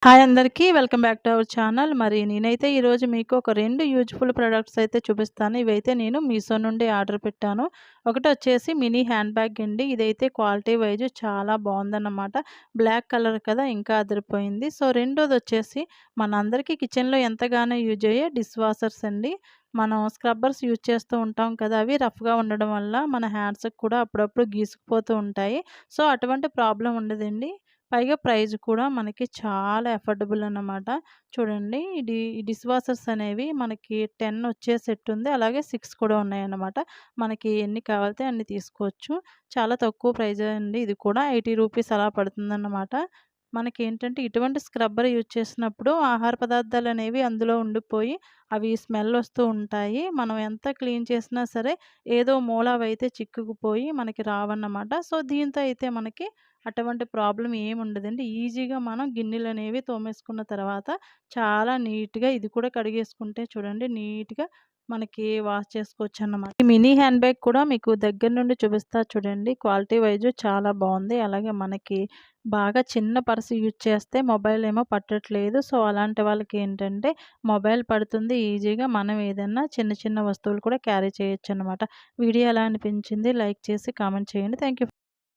Hi అందరికీ. Welcome back to our channel. మరి నేనైతే ఈరోజు మీకు ఒక 2 యూజ్‌ఫుల్ ప్రొడక్ట్స్ అయితే చూపిస్తాను. ఇవైతే నేను మీషో నుండి ఆర్డర్ పెట్టాను. ఒకటొచ్చేసి మినీ హ్యాండ్ బ్యాగ్ అండి. ఇదైతే క్వాలిటీ వైజ్ చాలా బావుందన్నమాట. బ్లాక్ కలర్ కదా ఇంకా అదిరిపోయింది. సో, రెండోదొచ్చేసి మనందరికీ కిచెన్‌లో ఎంతగానో యూజ్ అయ్యే డిష్ వాషర్స్ అండి. మనం స్క్రబ్బర్స్ యూజ్ చేస్తూ ఉంటాం కదా! అవి రఫ్‌గా ఉండడం వల్ల మన హ్యాండ్స్‌కి కూడా అప్పుడప్పుడు గీసుకుపోతూ ఉంటాయి. సో, అటువంటి ప్రాబ్లమ్ ఉండదండి. పైగా ప్రైజ్ కూడా మనకి చాలా ఎఫర్డబుల్ అన్నమాట. చూడండి ఈ డిష్ వాషర్స్ అనేవి మనకి 10 వచ్చే సెట్ ఉంది. అలాగే 6 కూడా ఉన్నాయన్నమాట. మనకి ఎన్ని కావాలితే అన్ని తీసుకోవచ్చు. చాలా తక్కువ ప్రైజే అండి. ఇది కూడా 80 రూపీస్ అలా పడుతుందన్నమాట. మనకేంటంటే ఇటువంటి స్క్రబ్బర్ యూజ్ చేసినప్పుడు ఆహార పదార్థాలనేవి అందులో ఉండిపోయి అవి స్మెల్ వస్తూ ఉంటాయి. మనం ఎంత క్లీన్ చేసినా సరే ఏదో మూల అవైతే చిక్కుకుపోయి మనకి రావన్నమాట. సో, దీంతో అయితే మనకి అటువంటి ప్రాబ్లమ్ ఏముండదండి. ఈజీగా మనం గిన్నెలనేవి తోమేసుకున్న తర్వాత చాలా నీట్‌గా ఇది కూడా కడిగేసుకుంటే చూడండి నీట్‌గా మనకి వాష్ చేసుకోవచ్చన్నమాట. ఈ మినీ హ్యాండ్ బ్యాగ్ కూడా మీకు దగ్గర నుండి చూపిస్తా చూడండి. క్వాలిటీ వైజ్ చాలా బావుంది. అలాగే మనకి బాగా చిన్న పర్స్ యూజ్ చేస్తే మొబైల్ ఏమో పట్టట్లేదు. సో, అలాంటి వాళ్ళకేంటంటే మొబైల్ పడుతుంది ఈజీగా. మనం ఏదన్నా చిన్న చిన్న వస్తువులు కూడా క్యారీ చేయొచ్చన్నమాట. వీడియో ఎలా అనిపించింది? లైక్ చేసి కామెంట్ చేయండి. Thank you.